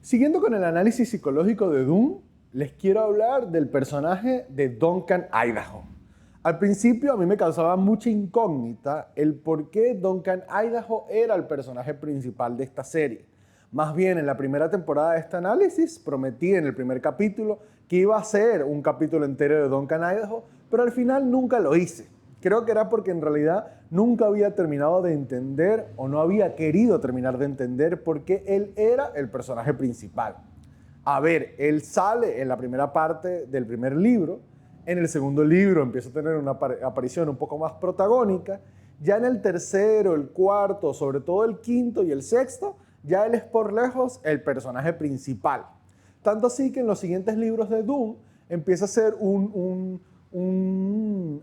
Siguiendo con el análisis psicológico de Dune, les quiero hablar del personaje de Duncan Idaho. Al principio a mí me causaba mucha incógnita el por qué Duncan Idaho era el personaje principal de esta serie. Más bien, en la primera temporada de este análisis prometí en el primer capítulo que iba a ser un capítulo entero de Duncan Idaho, pero al final nunca lo hice. Creo que era porque en realidad nunca había terminado de entender o no había querido terminar de entender por qué él era el personaje principal. A ver, él sale en la primera parte del primer libro, en el segundo libro empieza a tener una aparición un poco más protagónica, ya en el tercero, el cuarto, sobre todo el quinto y el sexto, ya él es por lejos el personaje principal. Tanto así que en los siguientes libros de Dune empieza a ser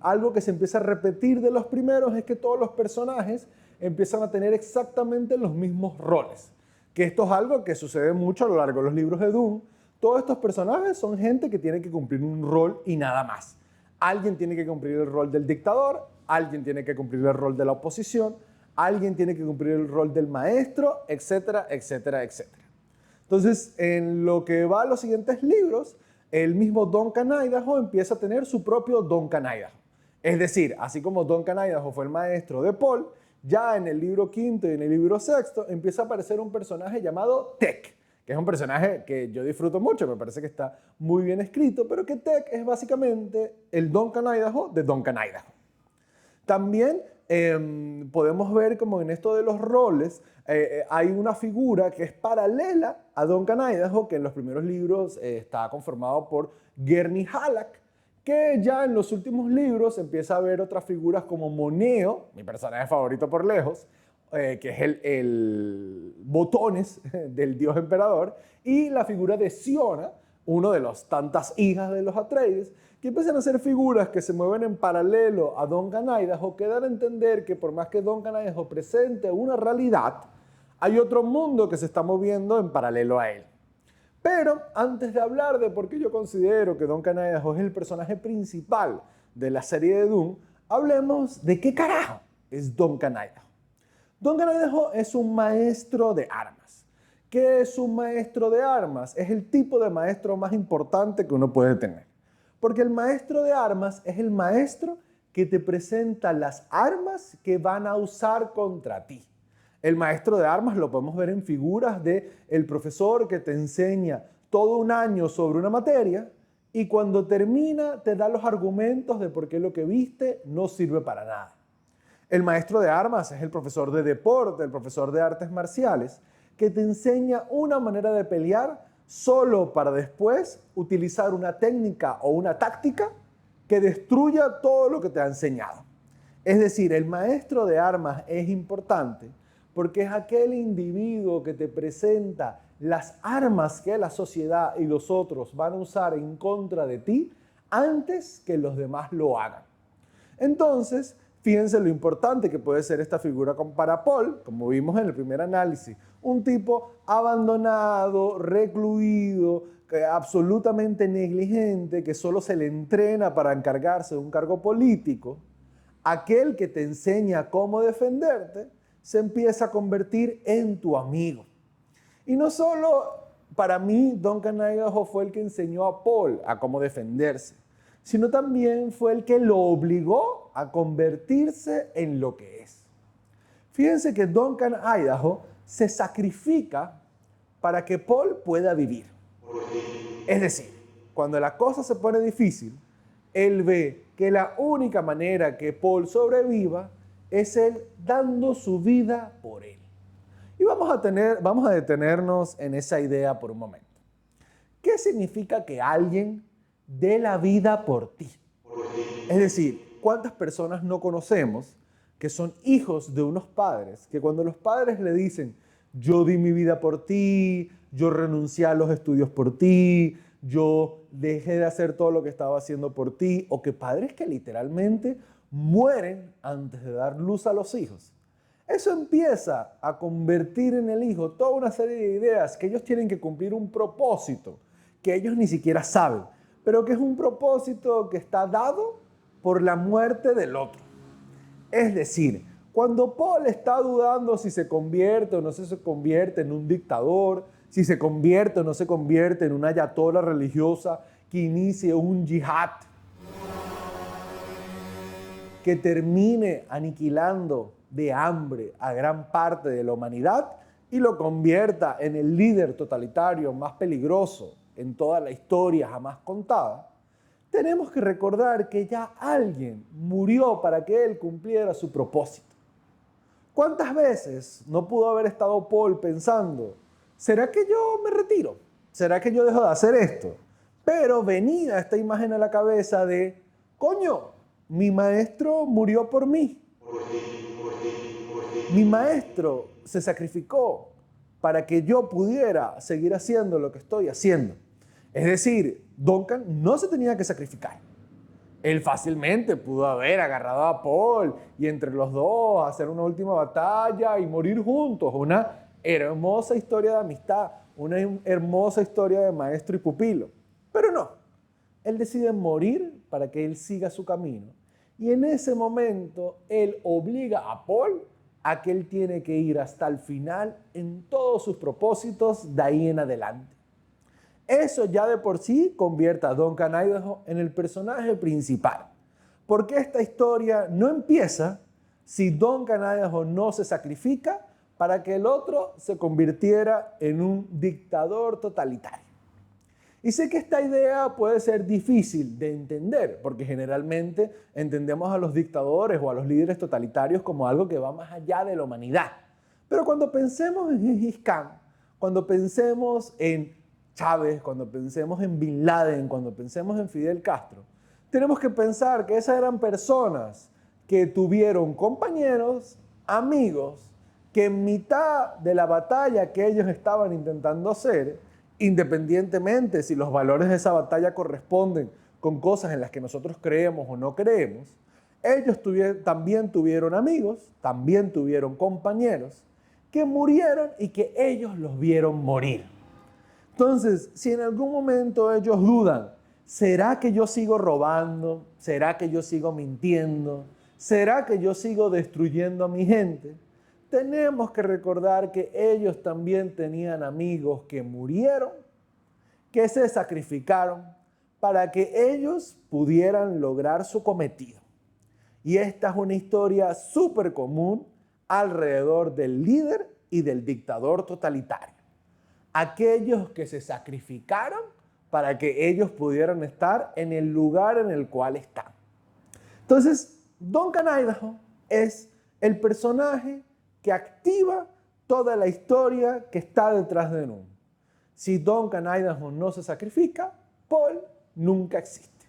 algo que se empieza a repetir de los primeros, es que todos los personajes empiezan a tener exactamente los mismos roles. Que esto es algo que sucede mucho a lo largo de los libros de Dune. Todos estos personajes son gente que tiene que cumplir un rol y nada más. Alguien tiene que cumplir el rol del dictador, alguien tiene que cumplir el rol de la oposición, alguien tiene que cumplir el rol del maestro, etcétera, etcétera, etcétera. Entonces, en lo que va a los siguientes libros, el mismo Duncan Idaho empieza a tener su propio Duncan Idaho. Es decir, así como Duncan Idaho fue el maestro de Paul, ya en el libro quinto y en el libro sexto empieza a aparecer un personaje llamado Tech, que es un personaje que yo disfruto mucho, me parece que está muy bien escrito, pero que Tech es básicamente el Duncan Idaho de Duncan Idaho. También podemos ver como en esto de los roles hay una figura que es paralela a Duncan Idaho, que en los primeros libros está conformado por Gurney Halleck, que ya en los últimos libros empieza a ver otras figuras como Moneo, mi personaje favorito por lejos, que es el botones del dios emperador, y la figura de Siona, uno de las tantas hijas de los Atreides, que empiezan a ser figuras que se mueven en paralelo a Duncan Idaho, que dan a entender que por más que Duncan Idaho presente una realidad, hay otro mundo que se está moviendo en paralelo a él. Pero antes de hablar de por qué yo considero que Duncan Idaho es el personaje principal de la serie de Dune, hablemos de qué carajo es Duncan Idaho. Duncan Idaho es un maestro de armas. ¿Qué es un maestro de armas? Es el tipo de maestro más importante que uno puede tener. Porque el maestro de armas es el maestro que te presenta las armas que van a usar contra ti. El maestro de armas lo podemos ver en figuras de el profesor que te enseña todo un año sobre una materia y cuando termina te da los argumentos de por qué lo que viste no sirve para nada. El maestro de armas es el profesor de deporte, el profesor de artes marciales, que te enseña una manera de pelear solo para después utilizar una técnica o una táctica que destruya todo lo que te ha enseñado. Es decir, el maestro de armas es importante porque es aquel individuo que te presenta las armas que la sociedad y los otros van a usar en contra de ti antes que los demás lo hagan. Entonces, fíjense lo importante que puede ser esta figura para Paul, como vimos en el primer análisis. Un tipo abandonado, recluido, absolutamente negligente, que solo se le entrena para encargarse de un cargo político. Aquel que te enseña cómo defenderte, se empieza a convertir en tu amigo. Y no solo para mí, Duncan Idaho fue el que enseñó a Paul a cómo defenderse, sino también fue el que lo obligó a convertirse en lo que es. Fíjense que Duncan Idaho se sacrifica para que Paul pueda vivir. Es decir, cuando la cosa se pone difícil, él ve que la única manera que Paul sobreviva es él dando su vida por él. Y vamos a detenernos en esa idea por un momento. ¿Qué significa que alguien dé la vida por ti? Es decir, ¿cuántas personas no conocemos que son hijos de unos padres que cuando los padres le dicen, yo di mi vida por ti, yo renuncié a los estudios por ti, yo dejé de hacer todo lo que estaba haciendo por ti, o que padres que literalmente mueren antes de dar luz a los hijos? Eso empieza a convertir en el hijo toda una serie de ideas que ellos tienen que cumplir un propósito que ellos ni siquiera saben, pero que es un propósito que está dado por la muerte del otro. Es decir, cuando Paul está dudando si se convierte o no se convierte en un dictador, si se convierte o no se convierte en una ayatollah religiosa que inicie un yihad, que termine aniquilando de hambre a gran parte de la humanidad y lo convierta en el líder totalitario más peligroso en toda la historia jamás contada, tenemos que recordar que ya alguien murió para que él cumpliera su propósito. ¿Cuántas veces no pudo haber estado Paul pensando, ¿será que yo me retiro? ¿Será que yo dejo de hacer esto? Pero venía esta imagen a la cabeza de, coño, mi maestro murió por mí. Mi maestro se sacrificó para que yo pudiera seguir haciendo lo que estoy haciendo. Es decir, Duncan no se tenía que sacrificar. Él fácilmente pudo haber agarrado a Paul y entre los dos hacer una última batalla y morir juntos. Una hermosa historia de amistad, una hermosa historia de maestro y pupilo. Pero no, él decide morir para que él siga su camino. Y en ese momento, él obliga a Paul a que él tiene que ir hasta el final en todos sus propósitos de ahí en adelante. Eso ya de por sí convierte a Duncan Idaho en el personaje principal. Porque esta historia no empieza si Duncan Idaho no se sacrifica para que el otro se convirtiera en un dictador totalitario. Y sé que esta idea puede ser difícil de entender, porque generalmente entendemos a los dictadores o a los líderes totalitarios como algo que va más allá de la humanidad. Pero cuando pensemos en Gengis Khan, cuando pensemos en Chávez, cuando pensemos en Bin Laden, cuando pensemos en Fidel Castro, tenemos que pensar que esas eran personas que tuvieron compañeros, amigos, que en mitad de la batalla que ellos estaban intentando hacer, independientemente si los valores de esa batalla corresponden con cosas en las que nosotros creemos o no creemos, ellos también tuvieron amigos, también tuvieron compañeros que murieron y que ellos los vieron morir. Entonces, si en algún momento ellos dudan, ¿será que yo sigo robando? ¿Será que yo sigo mintiendo? ¿Será que yo sigo destruyendo a mi gente? Tenemos que recordar que ellos también tenían amigos que murieron, que se sacrificaron para que ellos pudieran lograr su cometido. Y esta es una historia súper común alrededor del líder y del dictador totalitario. Aquellos que se sacrificaron para que ellos pudieran estar en el lugar en el cual están. Entonces, Duncan Idaho es el personaje que activa toda la historia que está detrás de Noon. Si Duncan Idaho no se sacrifica, Paul nunca existe.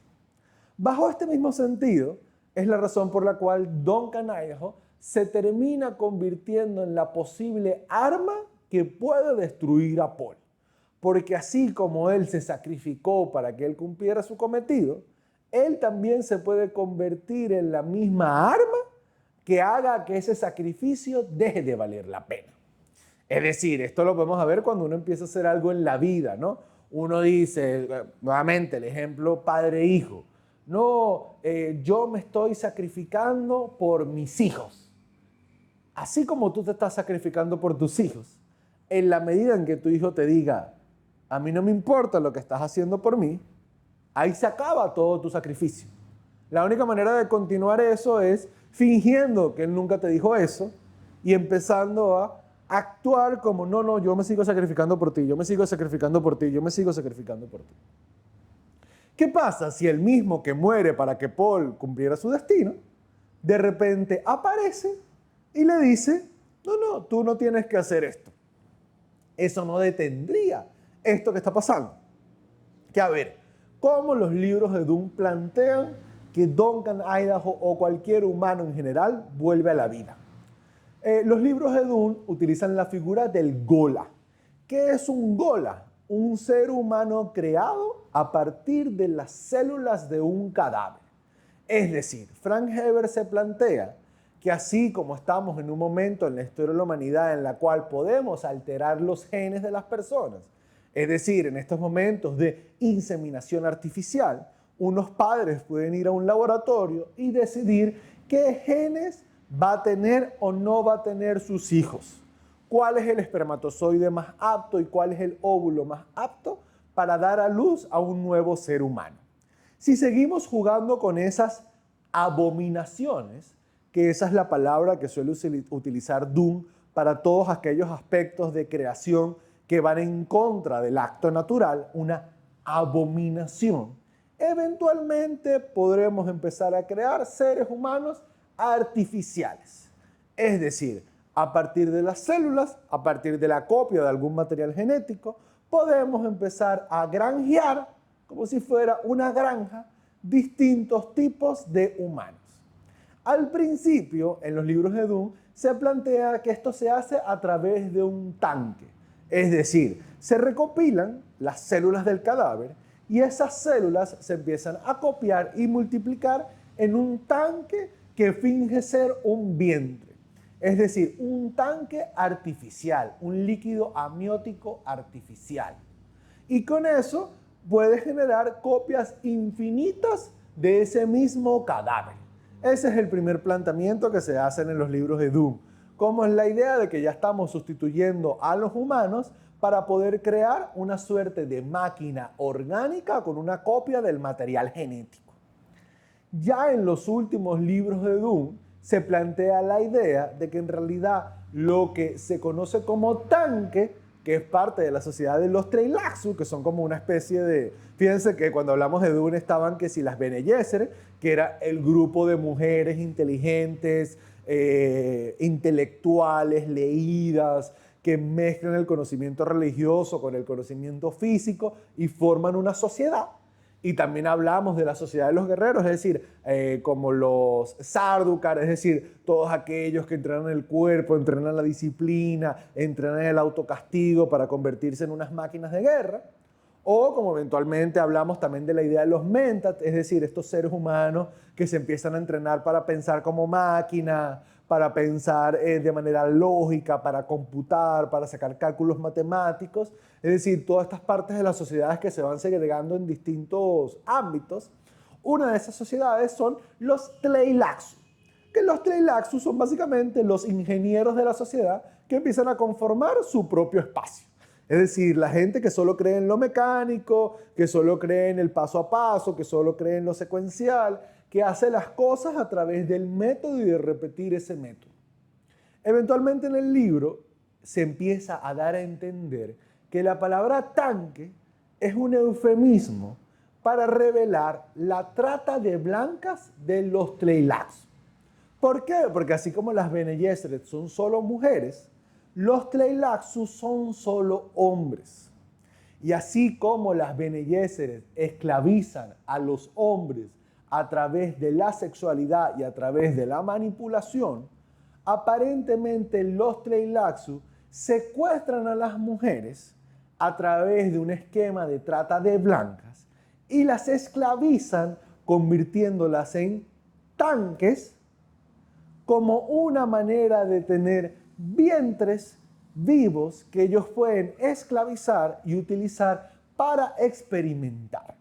Bajo este mismo sentido, es la razón por la cual Duncan Idaho se termina convirtiendo en la posible arma que puede destruir a Paul. Porque así como él se sacrificó para que él cumpliera su cometido, él también se puede convertir en la misma arma que haga que ese sacrificio deje de valer la pena. Es decir, esto lo podemos ver cuando uno empieza a hacer algo en la vida, ¿no? Uno dice, nuevamente el ejemplo padre-hijo, no, yo me estoy sacrificando por mis hijos. Así como tú te estás sacrificando por tus hijos, en la medida en que tu hijo te diga, a mí no me importa lo que estás haciendo por mí, ahí se acaba todo tu sacrificio. La única manera de continuar eso es fingiendo que él nunca te dijo eso y empezando a actuar como, no, yo me sigo sacrificando por ti, yo me sigo sacrificando por ti, yo me sigo sacrificando por ti. ¿Qué pasa si el mismo que muere para que Paul cumpliera su destino, de repente aparece y le dice, no, tú no tienes que hacer esto? Eso no detendría esto que está pasando. Que a ver, ¿cómo los libros de Dune plantean que Duncan Idaho o cualquier humano en general vuelve a la vida? Los libros de Dune utilizan la figura del Gola. ¿Qué es un Gola? Un ser humano creado a partir de las células de un cadáver. Es decir, Frank Herbert se plantea que así como estamos en un momento en la historia de la humanidad en la cual podemos alterar los genes de las personas, es decir, en estos momentos de inseminación artificial, unos padres pueden ir a un laboratorio y decidir qué genes va a tener o no va a tener sus hijos. cuál es el espermatozoide más apto y cuál es el óvulo más apto para dar a luz a un nuevo ser humano. Si seguimos jugando con esas abominaciones, que esa es la palabra que suele utilizar Dunn para todos aquellos aspectos de creación que van en contra del acto natural, una abominación, eventualmente podremos empezar a crear seres humanos artificiales. Es decir, a partir de las células, a partir de la copia de algún material genético, podemos empezar a granjear, como si fuera una granja, distintos tipos de humanos. Al principio, en los libros de Dunn, se plantea que esto se hace a través de un tanque. Es decir, se recopilan las células del cadáver y esas células se empiezan a copiar y multiplicar en un tanque que finge ser un vientre. Es decir, un tanque artificial, un líquido amniótico artificial. Y con eso puede generar copias infinitas de ese mismo cadáver. Ese es el primer planteamiento que se hace en los libros de Dunn. Como es la idea de que ya estamos sustituyendo a los humanos para poder crear una suerte de máquina orgánica con una copia del material genético. Ya en los últimos libros de Dunn se plantea la idea de que en realidad lo que se conoce como tanque, que es parte de la sociedad de los Tleilaxu, que son como una especie de... Fíjense que cuando hablamos de Dunn estaban que si las Bene Gesserit, que era el grupo de mujeres inteligentes, intelectuales, leídas, que mezclan el conocimiento religioso con el conocimiento físico y forman una sociedad. Y también hablamos de la sociedad de los guerreros, es decir, como los Sardaukar, es decir, todos aquellos que entrenan el cuerpo, entrenan la disciplina, entrenan el autocastigo para convertirse en unas máquinas de guerra. O como eventualmente hablamos también de la idea de los Mentat, es decir, estos seres humanos que se empiezan a entrenar para pensar como máquina, para pensar de manera lógica, para computar, para sacar cálculos matemáticos. Es decir, todas estas partes de las sociedades que se van segregando en distintos ámbitos. Una de esas sociedades son los Tleilaxu, que los Tleilaxu son básicamente los ingenieros de la sociedad que empiezan a conformar su propio espacio. Es decir, la gente que solo cree en lo mecánico, que solo cree en el paso a paso, que solo cree en lo secuencial, que hace las cosas a través del método y de repetir ese método. Eventualmente en el libro se empieza a dar a entender que la palabra tanque es un eufemismo para revelar la trata de blancas de los Tleilaxu. ¿Por qué? Porque así como las Bene Gesserit son solo mujeres, los Tleilaxu son solo hombres. Y así como las Bene Gesserit esclavizan a los hombres a través de la sexualidad y a través de la manipulación, aparentemente los Tleilaxu secuestran a las mujeres a través de un esquema de trata de blancas y las esclavizan convirtiéndolas en tanques como una manera de tener vientres vivos que ellos pueden esclavizar y utilizar para experimentar.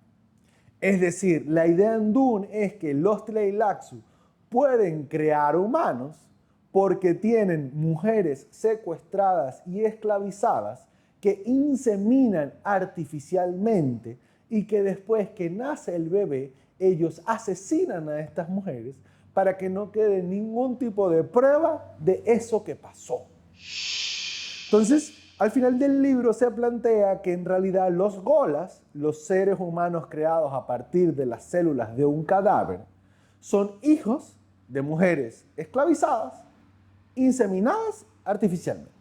Es decir, la idea en Dunn es que los Tleilaxu pueden crear humanos porque tienen mujeres secuestradas y esclavizadas que inseminan artificialmente y que después que nace el bebé, ellos asesinan a estas mujeres para que no quede ningún tipo de prueba de eso que pasó. Entonces, al final del libro se plantea que en realidad los Golas, los seres humanos creados a partir de las células de un cadáver, son hijos de mujeres esclavizadas, inseminadas artificialmente.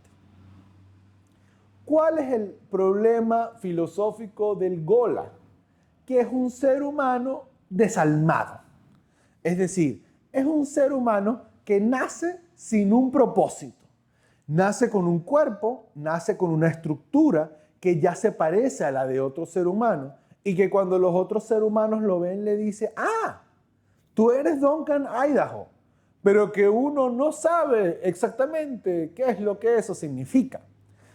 ¿Cuál es el problema filosófico del Gola? Que es un ser humano desalmado. Es decir, es un ser humano que nace sin un propósito. Nace con un cuerpo, nace con una estructura que ya se parece a la de otro ser humano y que cuando los otros seres humanos lo ven le dice, ah, tú eres Duncan Idaho, pero que uno no sabe exactamente qué es lo que eso significa.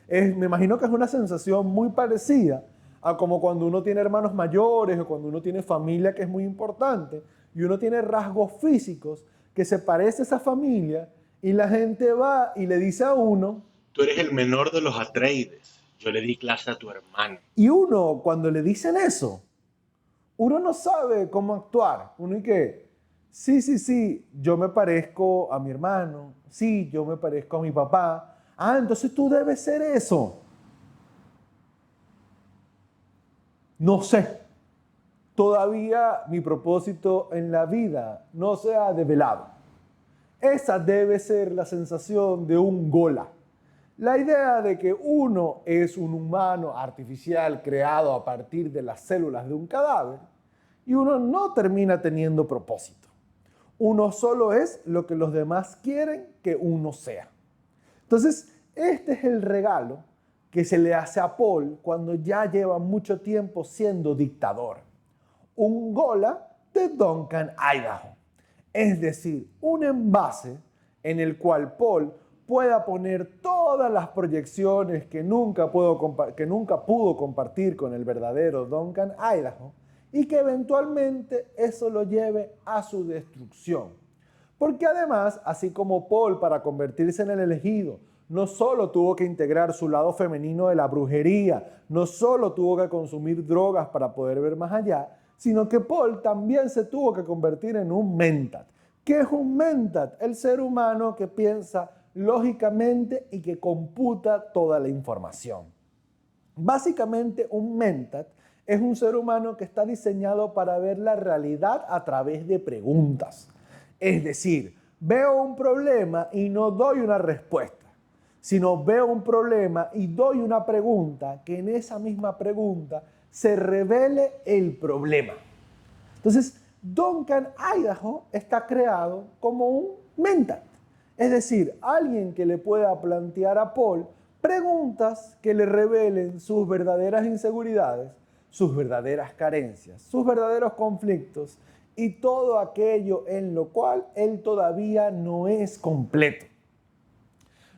Me imagino que es una sensación muy parecida a como cuando uno tiene hermanos mayores o cuando uno tiene familia que es muy importante y uno tiene rasgos físicos que se parece a esa familia y la gente va y le dice a uno, Tú eres el menor de los Atreides. Yo le di clase a tu hermano. Y uno, cuando le dicen eso, uno no sabe cómo actuar. Uno y que, sí, sí, sí, yo me parezco a mi hermano. Sí, yo me parezco a mi papá. Ah, entonces tú debes ser eso. No sé. Todavía mi propósito en la vida no se ha develado. Esa debe ser la sensación de un gola. La idea de que uno es un humano artificial creado a partir de las células de un cadáver y uno no termina teniendo propósito. Uno solo es lo que los demás quieren que uno sea. Entonces, este es el regalo que se le hace a Paul cuando ya lleva mucho tiempo siendo dictador. Un gola de Duncan, Idaho. Es decir, un envase en el cual Paul pueda poner todas las proyecciones que nunca pudo compartir con el verdadero Duncan, Idaho, y que eventualmente eso lo lleve a su destrucción. Porque además, así como Paul para convertirse en el elegido, no solo tuvo que integrar su lado femenino de la brujería, no solo tuvo que consumir drogas para poder ver más allá, sino que Paul también se tuvo que convertir en un mentat. ¿Qué es un mentat? El ser humano que piensa lógicamente y que computa toda la información. Básicamente, un mentat es un ser humano que está diseñado para ver la realidad a través de preguntas. Es decir, veo un problema y no doy una respuesta, sino veo un problema y doy una pregunta que en esa misma pregunta se revele el problema. Entonces, Duncan, Idaho está creado como un mentat, es decir, alguien que le pueda plantear a Paul preguntas que le revelen sus verdaderas inseguridades, sus verdaderas carencias, sus verdaderos conflictos y todo aquello en lo cual él todavía no es completo.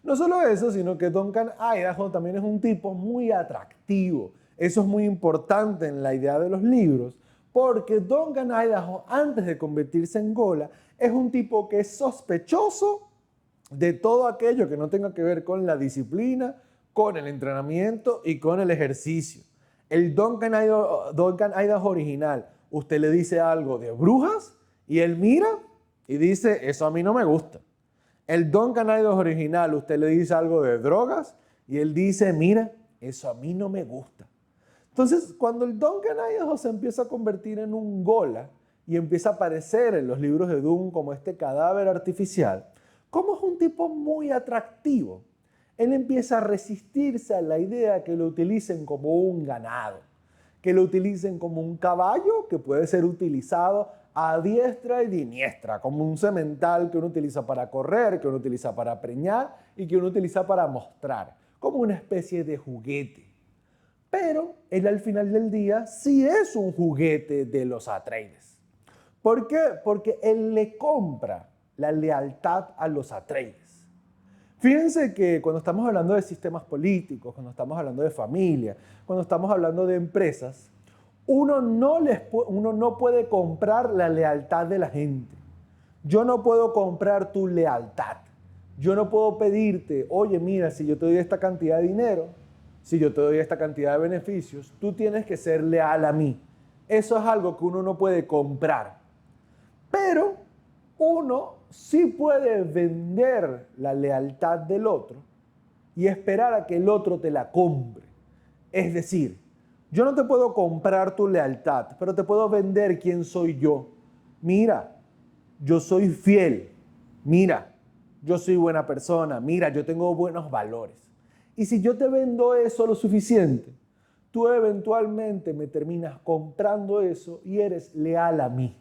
No solo eso, sino que Duncan Idaho también es un tipo muy atractivo. Eso es muy importante en la idea de los libros, porque Duncan Idaho, antes de convertirse en gola, es un tipo que es sospechoso de todo aquello que no tenga que ver con la disciplina, con el entrenamiento y con el ejercicio. El Duncan Idaho original, usted le dice algo de brujas y él mira y dice, eso a mí no me gusta. El Duncan Idaho original, usted le dice algo de drogas y él dice, mira, eso a mí no me gusta. Entonces, cuando el Duncan Idaho se empieza a convertir en un gola y empieza a aparecer en los libros de Dune como este cadáver artificial, como es un tipo muy atractivo, él empieza a resistirse a la idea que lo utilicen como un ganado, que lo utilicen como un caballo que puede ser utilizado a diestra y siniestra, como un semental que uno utiliza para correr, que uno utiliza para preñar y que uno utiliza para mostrar, como una especie de juguete. Pero él al final del día sí es un juguete de los Atreides. ¿Por qué? Porque él le compra la lealtad a los Atreides. Fíjense que cuando estamos hablando de sistemas políticos, cuando estamos hablando de familia, cuando estamos hablando de empresas, uno no puede comprar la lealtad de la gente. Yo no puedo comprar tu lealtad. Yo no puedo pedirte, oye, mira, si yo te doy esta cantidad de dinero, si yo te doy esta cantidad de beneficios, tú tienes que ser leal a mí. Eso es algo que uno no puede comprar. Pero uno sí puede vender la lealtad del otro y esperar a que el otro te la compre. Es decir, yo no te puedo comprar tu lealtad, pero te puedo vender quién soy yo. Mira, yo soy fiel. Mira, yo soy buena persona. Mira, yo tengo buenos valores. Y si yo te vendo eso lo suficiente, tú eventualmente me terminas comprando eso y eres leal a mí.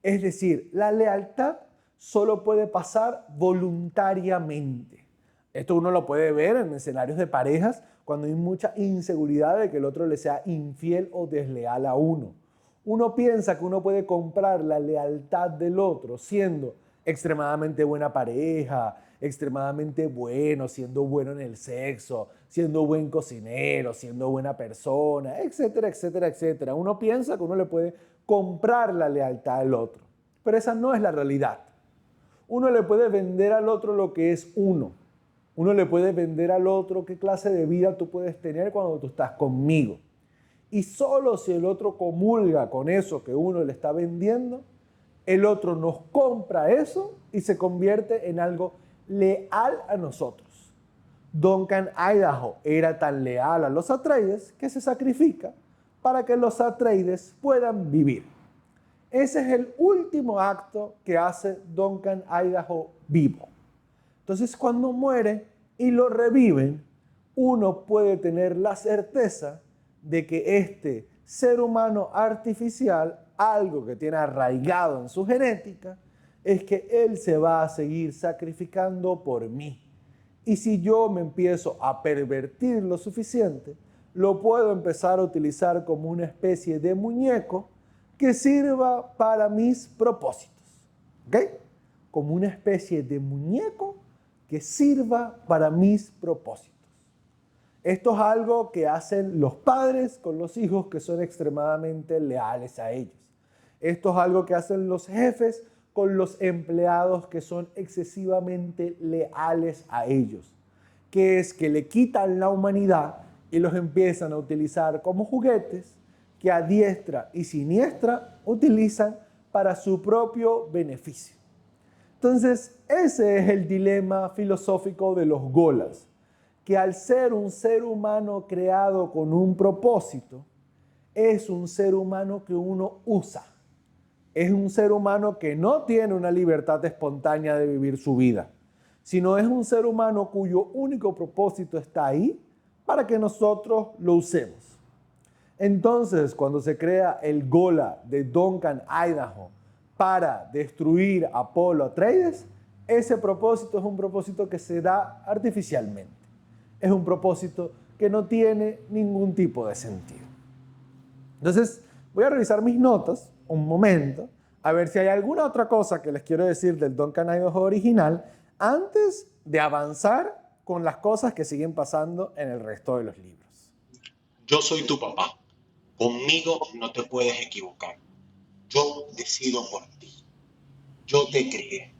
Es decir, la lealtad solo puede pasar voluntariamente. Esto uno lo puede ver en escenarios de parejas cuando hay mucha inseguridad de que el otro le sea infiel o desleal a uno. Uno piensa que uno puede comprar la lealtad del otro siendo extremadamente buena pareja, extremadamente bueno, siendo bueno en el sexo, siendo buen cocinero, siendo buena persona, etcétera, etcétera, etcétera. Uno piensa que uno le puede comprar la lealtad al otro, pero esa no es la realidad. Uno le puede vender al otro lo que es uno. Uno le puede vender al otro qué clase de vida tú puedes tener cuando tú estás conmigo. Y solo si el otro comulga con eso que uno le está vendiendo, el otro nos compra eso y se convierte en algo leal a nosotros. Duncan Idaho era tan leal a los Atreides que se sacrifica para que los Atreides puedan vivir. Ese es el último acto que hace Duncan Idaho vivo. Entonces, cuando muere y lo reviven, uno puede tener la certeza de que este ser humano artificial, algo que tiene arraigado en su genética, es que él se va a seguir sacrificando por mí. Y si yo me empiezo a pervertir lo suficiente, lo puedo empezar a utilizar como una especie de muñeco que sirva para mis propósitos. ¿Ok? Como una especie de muñeco que sirva para mis propósitos. Esto es algo que hacen los padres con los hijos que son extremadamente leales a ellos. Esto es algo que hacen los jefes con los empleados que son excesivamente leales a ellos, que es que le quitan la humanidad y los empiezan a utilizar como juguetes que a diestra y siniestra utilizan para su propio beneficio. Entonces, ese es el dilema filosófico de los Golas, que al ser un ser humano creado con un propósito, es un ser humano que uno usa. Es un ser humano que no tiene una libertad espontánea de vivir su vida, sino es un ser humano cuyo único propósito está ahí para que nosotros lo usemos. Entonces, cuando se crea el Gola de Duncan Idaho para destruir a Apolo Atreides, ese propósito es un propósito que se da artificialmente. Es un propósito que no tiene ningún tipo de sentido. Entonces, voy a revisar mis notas un momento, a ver si hay alguna otra cosa que les quiero decir del Duncan Idaho original antes de avanzar con las cosas que siguen pasando en el resto de los libros. Yo soy tu papá. Conmigo no te puedes equivocar. Yo decido por ti. Yo te crié.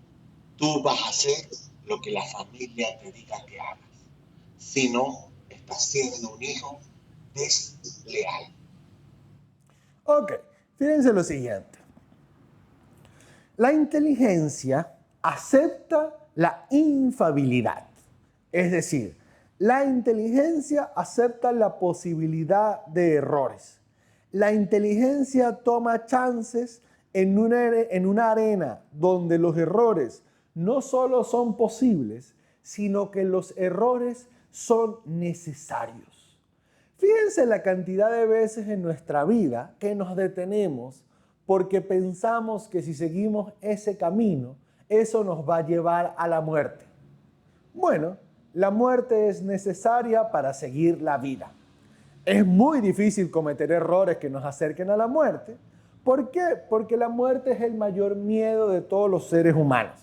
Tú vas a hacer lo que la familia te diga que hagas. Si no, estás siendo un hijo desleal. Ok, fíjense lo siguiente. La inteligencia acepta la infalibilidad. Es decir, la inteligencia acepta la posibilidad de errores. La inteligencia toma chances en una arena donde los errores no solo son posibles, sino que los errores son necesarios. Fíjense la cantidad de veces en nuestra vida que nos detenemos porque pensamos que si seguimos ese camino, eso nos va a llevar a la muerte. Bueno, la muerte es necesaria para seguir la vida. Es muy difícil cometer errores que nos acerquen a la muerte. ¿Por qué? Porque la muerte es el mayor miedo de todos los seres humanos.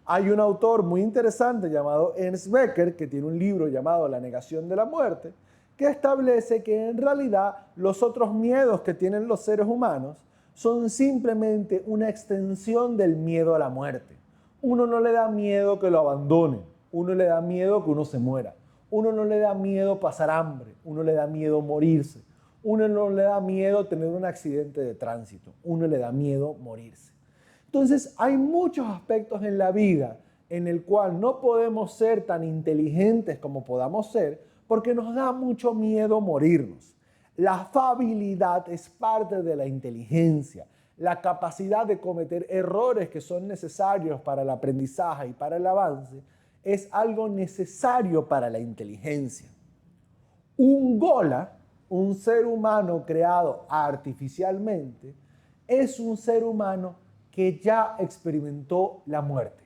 Hay un autor muy interesante llamado Ernst Becker, que tiene un libro llamado La negación de la muerte, que establece que en realidad los otros miedos que tienen los seres humanos son simplemente una extensión del miedo a la muerte. Uno no le da miedo que lo abandonen, uno le da miedo que uno se muera, uno no le da miedo pasar hambre, uno le da miedo morirse, uno no le da miedo tener un accidente de tránsito, uno le da miedo morirse. Entonces hay muchos aspectos en la vida en el cual no podemos ser tan inteligentes como podamos ser porque nos da mucho miedo morirnos. La afabilidad es parte de la inteligencia, la capacidad de cometer errores que son necesarios para el aprendizaje y para el avance es algo necesario para la inteligencia. Un Gola, un ser humano creado artificialmente, es un ser humano que ya experimentó la muerte.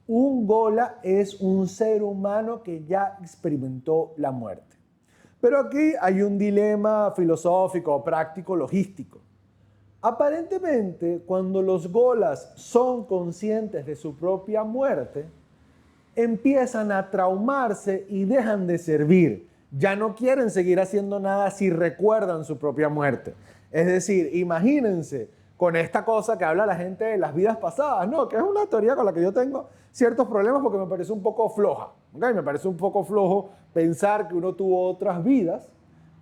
Un Gola es un ser humano que ya experimentó la muerte. Pero aquí hay un dilema filosófico, práctico, logístico. Aparentemente, cuando los Golas son conscientes de su propia muerte, empiezan a traumarse y dejan de servir. Ya no quieren seguir haciendo nada si recuerdan su propia muerte. Es decir, imagínense con esta cosa que habla la gente de las vidas pasadas, ¿no? Que es una teoría con la que yo tengo ciertos problemas porque me parece un poco floja. ¿Okay? Me parece un poco flojo pensar que uno tuvo otras vidas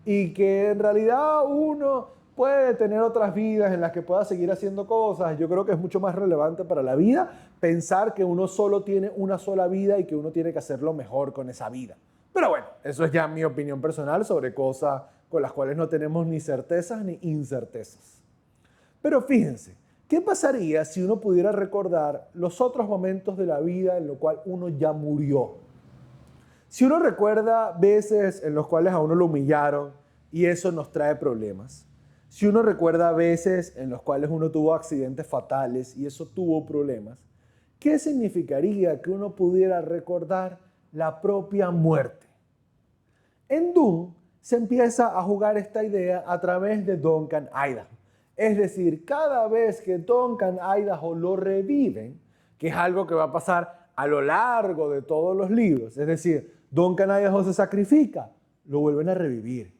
y que en realidad uno puede tener otras vidas en las que pueda seguir haciendo cosas. Yo creo que es mucho más relevante para la vida pensar que uno solo tiene una sola vida y que uno tiene que hacerlo mejor con esa vida. Pero bueno, eso es ya mi opinión personal sobre cosas con las cuales no tenemos ni certezas ni incertezas. Pero fíjense, ¿qué pasaría si uno pudiera recordar los otros momentos de la vida en los cuales uno ya murió? Si uno recuerda veces en los cuales a uno lo humillaron y eso nos trae problemas. Si uno recuerda veces en los cuales uno tuvo accidentes fatales y eso tuvo problemas, ¿qué significaría que uno pudiera recordar la propia muerte? En Dune se empieza a jugar esta idea a través de Duncan Idaho. Es decir, cada vez que Duncan Idaho lo reviven, que es algo que va a pasar a lo largo de todos los libros, es decir, Duncan Idaho se sacrifica, lo vuelven a revivir.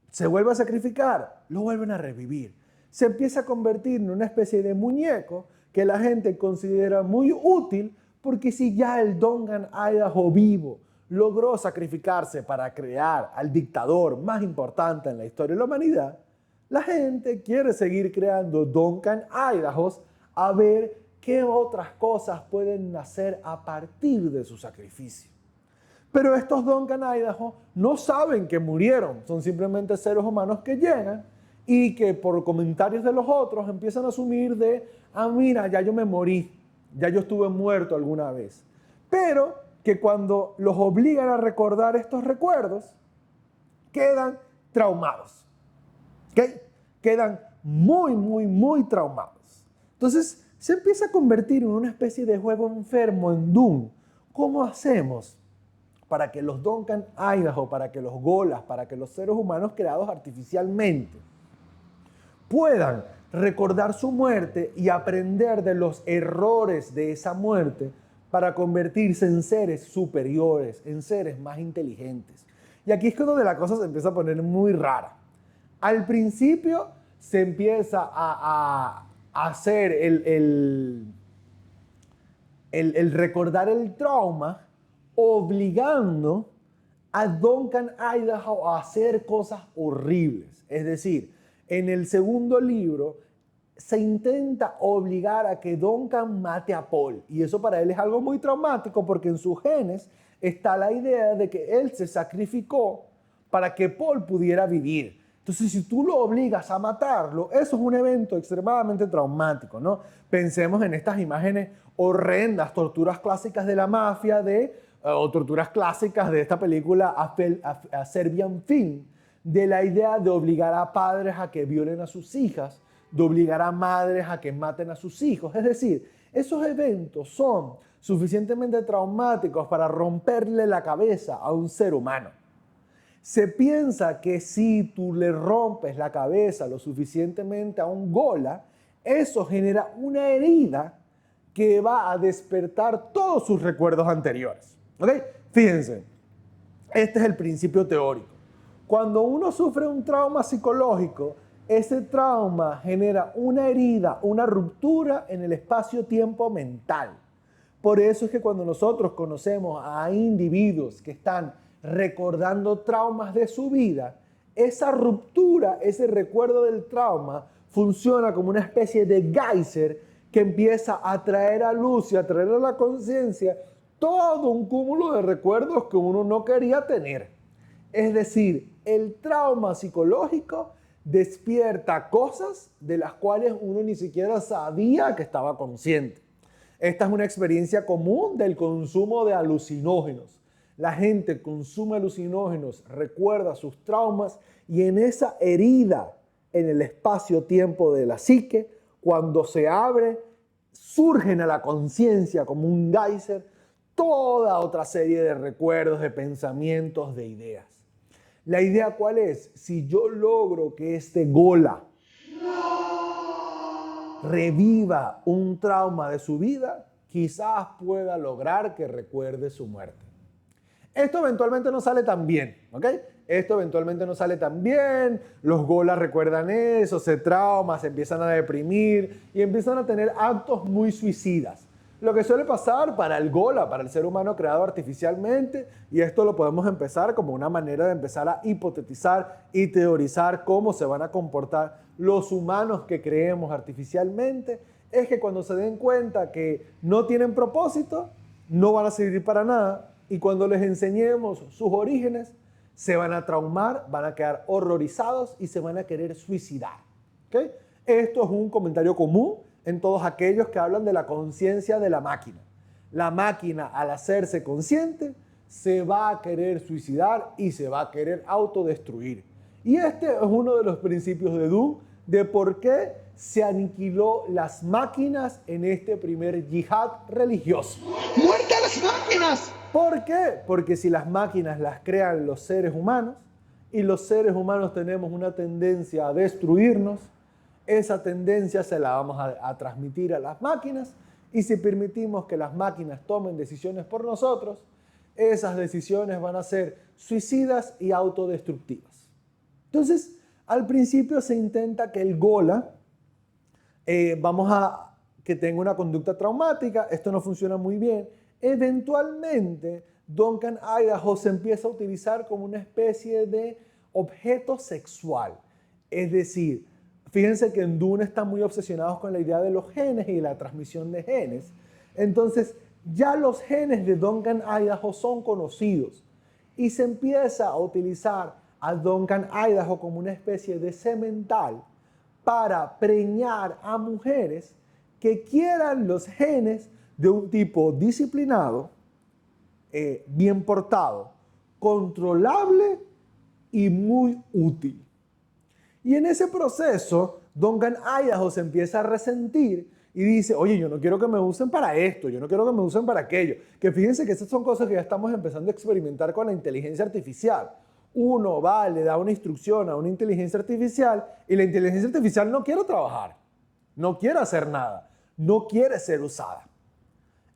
Se vuelve a sacrificar, lo vuelven a revivir. Se empieza a convertir en una especie de muñeco que la gente considera muy útil porque si ya el Duncan Idaho vivo logró sacrificarse para crear al dictador más importante en la historia de la humanidad, la gente quiere seguir creando Duncan Idahos a ver qué otras cosas pueden nacer a partir de su sacrificio. Pero estos Duncan Idaho no saben que murieron, son simplemente seres humanos que llegan y que por comentarios de los otros empiezan a asumir mira, ya yo me morí, ya yo estuve muerto alguna vez. Pero que cuando los obligan a recordar estos recuerdos, quedan traumados. ¿Okay? Quedan muy traumados. Entonces se empieza a convertir en una especie de juego enfermo en Dune. ¿Cómo hacemos para que los Duncan Idaho, para que los Golas, para que los seres humanos creados artificialmente puedan recordar su muerte y aprender de los errores de esa muerte para convertirse en seres superiores, en seres más inteligentes? Y aquí es donde la cosa se empieza a poner muy rara. Al principio se empieza a hacer el recordar el trauma, obligando a Duncan Idaho a hacer cosas horribles. Es decir, en el segundo libro se intenta obligar a que Duncan mate a Paul. Y eso para él es algo muy traumático porque en sus genes está la idea de que él se sacrificó para que Paul pudiera vivir. Entonces, si tú lo obligas a matarlo, eso es un evento extremadamente traumático, ¿no? Pensemos en estas imágenes horrendas, torturas clásicas de la mafia, o torturas clásicas de esta película A Serbian Film, de la idea de obligar a padres a que violen a sus hijas, de obligar a madres a que maten a sus hijos. Es decir, esos eventos son suficientemente traumáticos para romperle la cabeza a un ser humano. Se piensa que si tú le rompes la cabeza lo suficientemente a un Gola, eso genera una herida que va a despertar todos sus recuerdos anteriores. ¿Ok? Fíjense, este es el principio teórico. Cuando uno sufre un trauma psicológico, ese trauma genera una herida, una ruptura en el espacio-tiempo mental. Por eso es que cuando nosotros conocemos a individuos que están recordando traumas de su vida, esa ruptura, ese recuerdo del trauma, funciona como una especie de geyser que empieza a traer a luz y a traer a la conciencia todo un cúmulo de recuerdos que uno no quería tener. Es decir, el trauma psicológico despierta cosas de las cuales uno ni siquiera sabía que estaba consciente. Esta es una experiencia común del consumo de alucinógenos. La gente consume alucinógenos, recuerda sus traumas y en esa herida en el espacio-tiempo de la psique, cuando se abre, surgen a la conciencia como un geyser toda otra serie de recuerdos, de pensamientos, de ideas. ¿La idea cuál es? Si yo logro que este Gola reviva un trauma de su vida, quizás pueda lograr que recuerde su muerte. Esto eventualmente no sale tan bien, ¿ok? Esto eventualmente no sale tan bien, los Golas recuerdan eso, se trauman, se empiezan a deprimir y empiezan a tener actos muy suicidas. lo que suele pasar para el Gola, para el ser humano creado artificialmente, y esto lo podemos empezar como una manera de empezar a hipotetizar y teorizar cómo se van a comportar los humanos que creemos artificialmente, es que cuando se den cuenta que no tienen propósito, no van a servir para nada, y cuando les enseñemos sus orígenes, se van a traumar, van a quedar horrorizados y se van a querer suicidar. ¿Okay? Esto es un comentario común en todos aquellos que hablan de la conciencia de la máquina. La máquina, al hacerse consciente, se va a querer suicidar y se va a querer autodestruir. Y este es uno de los principios de Doom, de por qué se aniquiló las máquinas en este primer yihad religioso. ¡Muerte a las máquinas! ¿Por qué? Porque si las máquinas las crean los seres humanos y los seres humanos tenemos una tendencia a destruirnos, esa tendencia se la vamos a transmitir a las máquinas, y si permitimos que las máquinas tomen decisiones por nosotros, esas decisiones van a ser suicidas y autodestructivas. Entonces, al principio se intenta que el Gola que tenga una conducta traumática. Esto no funciona muy bien. Eventualmente, Duncan Idaho se empieza a utilizar como una especie de objeto sexual. Es decir, fíjense que en Dune están muy obsesionados con la idea de los genes y la transmisión de genes. Entonces, ya los genes de Duncan Idaho son conocidos y se empieza a utilizar a Duncan Idaho como una especie de semental para preñar a mujeres que quieran los genes de un tipo disciplinado, bien portado, controlable y muy útil. Y en ese proceso, Duncan Idaho se empieza a resentir y dice, oye, yo no quiero que me usen para esto, yo no quiero que me usen para aquello. Que fíjense que esas son cosas que ya estamos empezando a experimentar con la inteligencia artificial. Uno va, le da una instrucción a una inteligencia artificial y la inteligencia artificial no quiere trabajar, no quiere hacer nada, no quiere ser usada.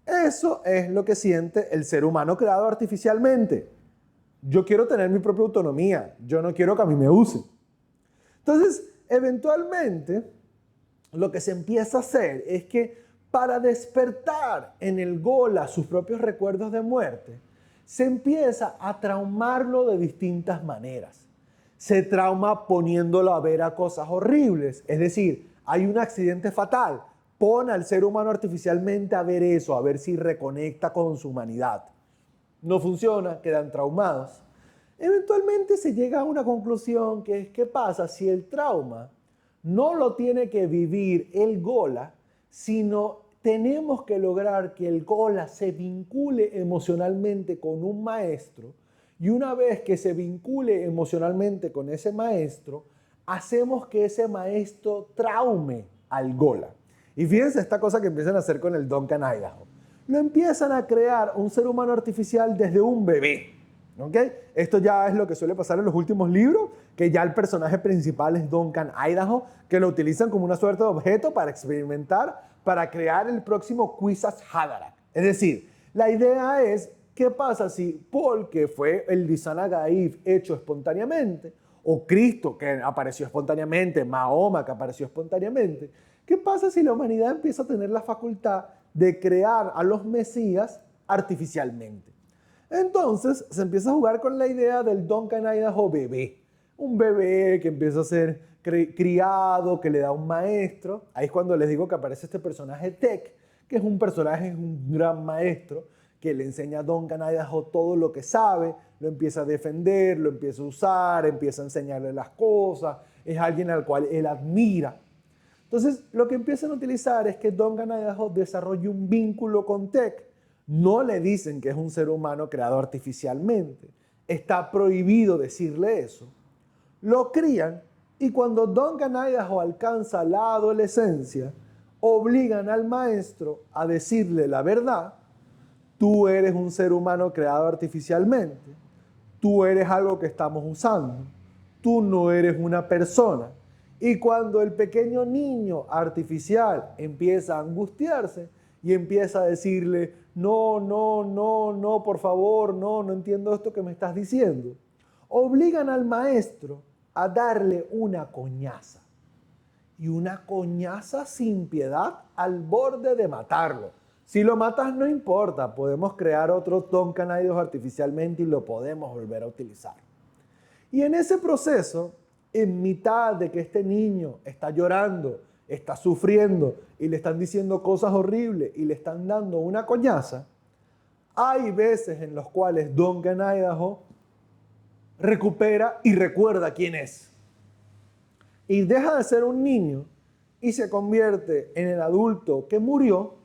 Eso es lo que siente el ser humano creado artificialmente. Yo quiero tener mi propia autonomía, yo no quiero que a mí me usen. Entonces, eventualmente, lo que se empieza a hacer es que para despertar en el Gola sus propios recuerdos de muerte, se empieza a traumarlo de distintas maneras. Se trauma poniéndolo a ver a cosas horribles, es decir, hay un accidente fatal, pone al ser humano artificialmente a ver eso, a ver si reconecta con su humanidad. No funciona, quedan traumados. Eventualmente se llega a una conclusión que es, ¿qué pasa si el trauma no lo tiene que vivir el Gola, sino tenemos que lograr que el Gola se vincule emocionalmente con un maestro, y una vez que se vincule emocionalmente con ese maestro, hacemos que ese maestro traume al Gola? Y fíjense esta cosa que empiezan a hacer con el Duncan Idaho. Lo empiezan a crear un ser humano artificial desde un bebé. ¿Okay? Esto ya es lo que suele pasar en los últimos libros, que ya el personaje principal es Duncan Idaho, que lo utilizan como una suerte de objeto para experimentar, para crear el próximo Kwisatz Haderach. Es decir, la idea es, ¿qué pasa si Paul, que fue el Lisan Agaif hecho espontáneamente, o Cristo, que apareció espontáneamente, Mahoma, que apareció espontáneamente, qué pasa si la humanidad empieza a tener la facultad de crear a los mesías artificialmente? Entonces se empieza a jugar con la idea del Duncan Idaho bebé. Un bebé que empieza a ser criado, que le da un maestro. Ahí es cuando les digo que aparece este personaje Tech, que es un personaje, un gran maestro, que le enseña a Duncan Idaho todo lo que sabe, lo empieza a defender, lo empieza a usar, empieza a enseñarle las cosas, es alguien al cual él admira. Entonces lo que empiezan a utilizar es que Duncan Idaho desarrolle un vínculo con Tech. No le dicen que es un ser humano creado artificialmente. Está prohibido decirle eso. Lo crían y cuando Duncan Idaho alcanza la adolescencia, obligan al maestro a decirle la verdad. Tú eres un ser humano creado artificialmente. Tú eres algo que estamos usando. Tú no eres una persona. Y cuando el pequeño niño artificial empieza a angustiarse y empieza a decirle, no, por favor, no entiendo esto que me estás diciendo, obligan al maestro a darle una coñaza. Y una coñaza sin piedad al borde de matarlo. Si lo matas no importa, podemos crear otro Duncan Idaho artificialmente y lo podemos volver a utilizar. Y en ese proceso, en mitad de que este niño está llorando, está sufriendo y le están diciendo cosas horribles y le están dando una coñaza, hay veces en las cuales Duncan Idaho recupera y recuerda quién es. Y deja de ser un niño y se convierte en el adulto que murió,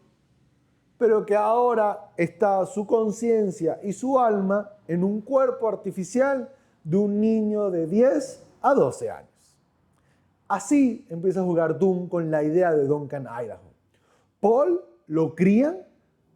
pero que ahora está su conciencia y su alma en un cuerpo artificial de un niño de 10 a 12 años. Así empieza a jugar Dune con la idea de Duncan Idaho. Paul lo crían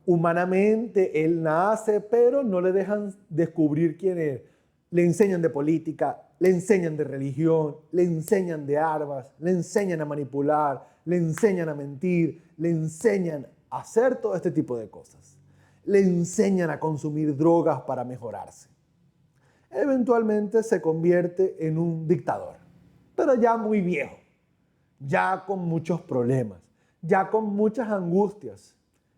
humanamente, él nace, pero no le dejan descubrir quién es. Le enseñan de política, le enseñan de religión, le enseñan de armas, le enseñan a manipular, le enseñan a mentir, le enseñan a hacer todo este tipo de cosas. Le enseñan a consumir drogas para mejorarse. Eventualmente se convierte en un dictador, pero ya muy viejo, ya con muchos problemas, ya con muchas angustias,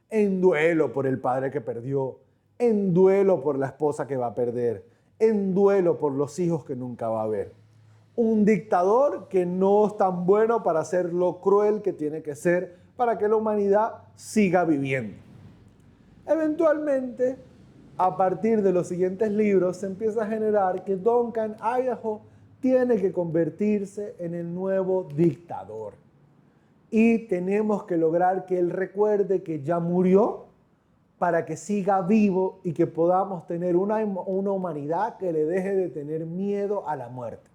en duelo por el padre que perdió, en duelo por la esposa que va a perder, en duelo por los hijos que nunca va a ver. Un dictador que no es tan bueno para ser lo cruel que tiene que ser para que la humanidad siga viviendo. Eventualmente, a partir de los siguientes libros, se empieza a generar que Duncan Idaho tiene que convertirse en el nuevo dictador. Y tenemos que lograr que él recuerde que ya murió para que siga vivo y que podamos tener una humanidad que le deje de tener miedo a la muerte.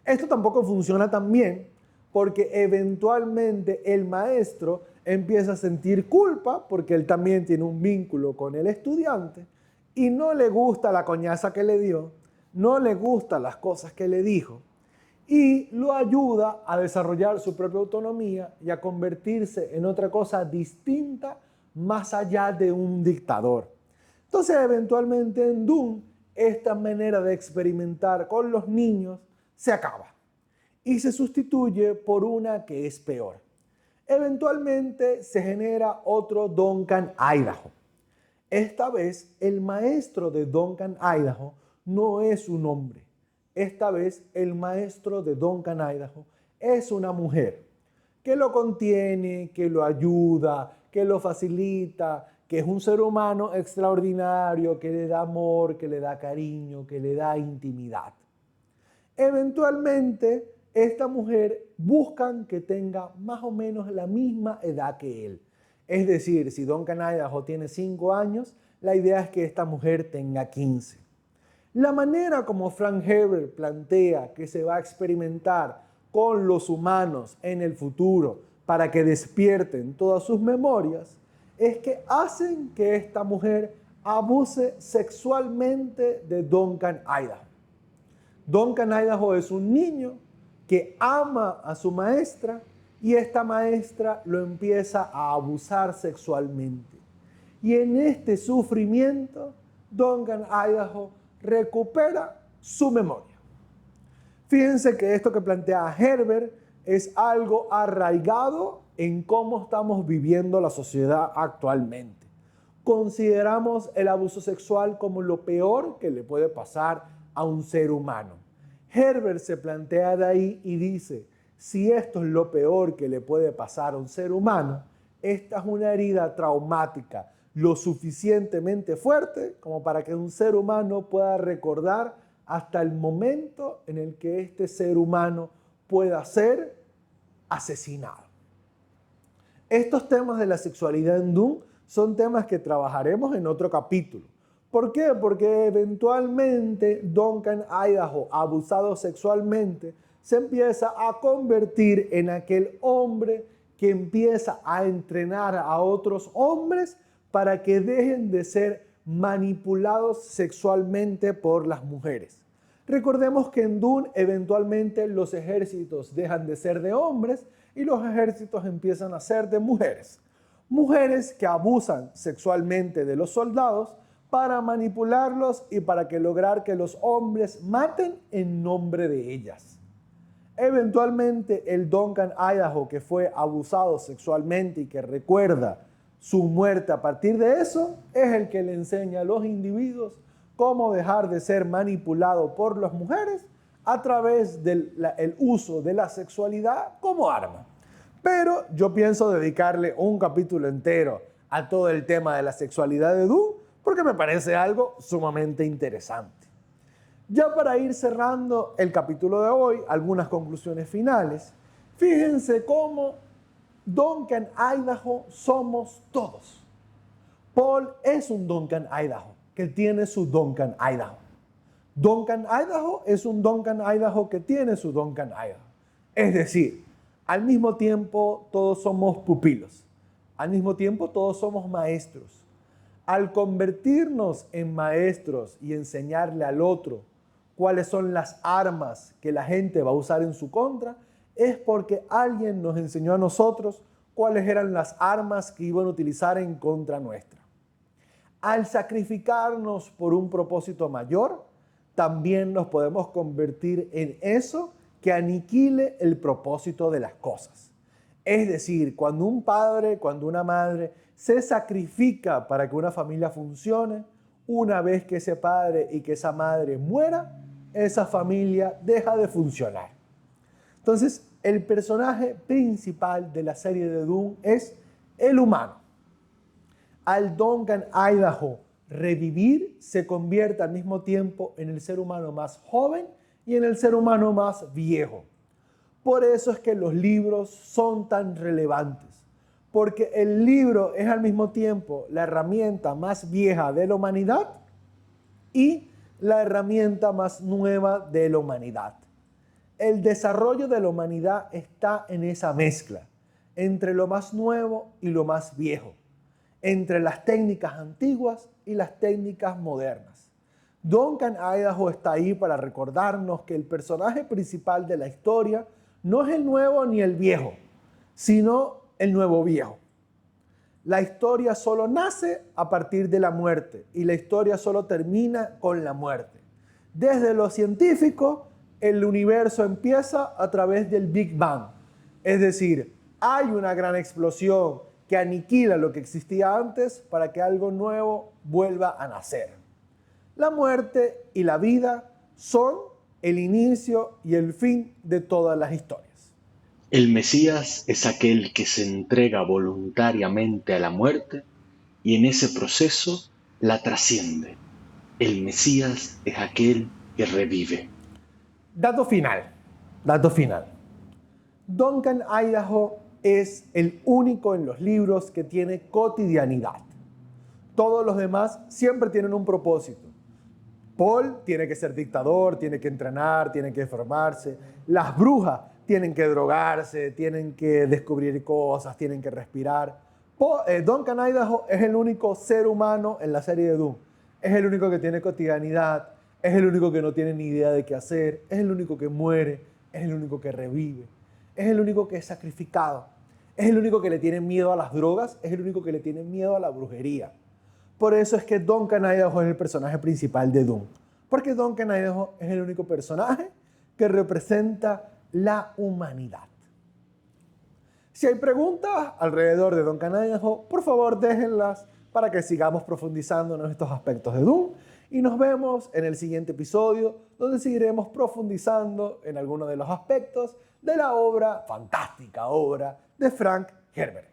Esto tampoco funciona tan bien porque eventualmente el maestro empieza a sentir culpa porque él también tiene un vínculo con el estudiante y no le gusta la coñaza que le dio, no le gustan las cosas que le dijo y lo ayuda a desarrollar su propia autonomía y a convertirse en otra cosa distinta más allá de un dictador. Entonces, eventualmente en Dune, esta manera de experimentar con los niños se acaba y se sustituye por una que es peor. Eventualmente se genera otro Duncan Idaho. Esta vez el maestro de Duncan Idaho no es un hombre. Esta vez el maestro de Duncan Idaho es una mujer que lo contiene, que lo ayuda, que lo facilita, que es un ser humano extraordinario, que le da amor, que le da cariño, que le da intimidad. Eventualmente, esta mujer buscan que tenga más o menos la misma edad que él. Es decir, si Duncan Idaho tiene 5 años, la idea es que esta mujer tenga 15. La manera como Frank Herbert plantea que se va a experimentar con los humanos en el futuro para que despierten todas sus memorias es que hacen que esta mujer abuse sexualmente de Duncan Idaho. Duncan Idaho es un niño que ama a su maestra y esta maestra lo empieza a abusar sexualmente. Y en este sufrimiento, Duncan Idaho recupera su memoria. Fíjense que esto que plantea Herbert es algo arraigado en cómo estamos viviendo la sociedad actualmente. Consideramos el abuso sexual como lo peor que le puede pasar a un ser humano. Herbert se plantea de ahí y dice, si esto es lo peor que le puede pasar a un ser humano, esta es una herida traumática lo suficientemente fuerte como para que un ser humano pueda recordar hasta el momento en el que este ser humano pueda ser asesinado. Estos temas de la sexualidad en Dune son temas que trabajaremos en otro capítulo. ¿Por qué? Porque eventualmente Duncan Idaho, abusado sexualmente, se empieza a convertir en aquel hombre que empieza a entrenar a otros hombres para que dejen de ser manipulados sexualmente por las mujeres. Recordemos que en Dune eventualmente los ejércitos dejan de ser de hombres y los ejércitos empiezan a ser de mujeres. Mujeres que abusan sexualmente de los soldados para manipularlos y para lograr que los hombres maten en nombre de ellas. Eventualmente el Duncan Idaho que fue abusado sexualmente y que recuerda Su muerte a partir de eso es el que le enseña a los individuos cómo dejar de ser manipulado por las mujeres a través del uso de la sexualidad como arma. Pero yo pienso dedicarle un capítulo entero a todo el tema de la sexualidad de Dune porque me parece algo sumamente interesante. Ya para ir cerrando el capítulo de hoy, algunas conclusiones finales. Fíjense cómo Duncan Idaho somos todos. Paul es un Duncan Idaho que tiene su Duncan Idaho. Duncan Idaho es un Duncan Idaho que tiene su Duncan Idaho. Es decir, al mismo tiempo todos somos pupilos. Al mismo tiempo todos somos maestros. Al convertirnos en maestros y enseñarle al otro cuáles son las armas que la gente va a usar en su contra, es porque alguien nos enseñó a nosotros cuáles eran las armas que iban a utilizar en contra nuestra. Al sacrificarnos por un propósito mayor, también nos podemos convertir en eso que aniquile el propósito de las cosas. Es decir, cuando un padre, cuando una madre se sacrifica para que una familia funcione, una vez que ese padre y que esa madre muera, esa familia deja de funcionar. Entonces, el personaje principal de la serie de Dune es el humano. Al Duncan Idaho revivir, se convierte al mismo tiempo en el ser humano más joven y en el ser humano más viejo. Por eso es que los libros son tan relevantes, porque el libro es al mismo tiempo la herramienta más vieja de la humanidad y la herramienta más nueva de la humanidad. El desarrollo de la humanidad está en esa mezcla, entre lo más nuevo y lo más viejo, entre las técnicas antiguas y las técnicas modernas. Duncan Idaho está ahí para recordarnos que el personaje principal de la historia no es el nuevo ni el viejo, sino el nuevo viejo. La historia solo nace a partir de la muerte y la historia solo termina con la muerte. Desde lo científico, el universo empieza a través del Big Bang. Es decir, hay una gran explosión que aniquila lo que existía antes para que algo nuevo vuelva a nacer. La muerte y la vida son el inicio y el fin de todas las historias. El Mesías es aquel que se entrega voluntariamente a la muerte y en ese proceso la trasciende. El Mesías es aquel que revive. Dato final. Duncan Idaho es el único en los libros que tiene cotidianidad. Todos los demás siempre tienen un propósito. Paul tiene que ser dictador, tiene que entrenar, tiene que formarse. Las brujas tienen que drogarse, tienen que descubrir cosas, tienen que respirar. Duncan Idaho es el único ser humano en la serie de Dune. Es el único que tiene cotidianidad, es el único que no tiene ni idea de qué hacer, es el único que muere, es el único que revive, es el único que es sacrificado, es el único que le tiene miedo a las drogas, es el único que le tiene miedo a la brujería. Por eso es que Duncan Idaho es el personaje principal de Dune. Porque Duncan Idaho es el único personaje que representa la humanidad. Si hay preguntas alrededor de Duncan Idaho, por favor déjenlas para que sigamos profundizando en estos aspectos de Dune. Y nos vemos en el siguiente episodio, donde seguiremos profundizando en algunos de los aspectos de la fantástica obra de Frank Herbert.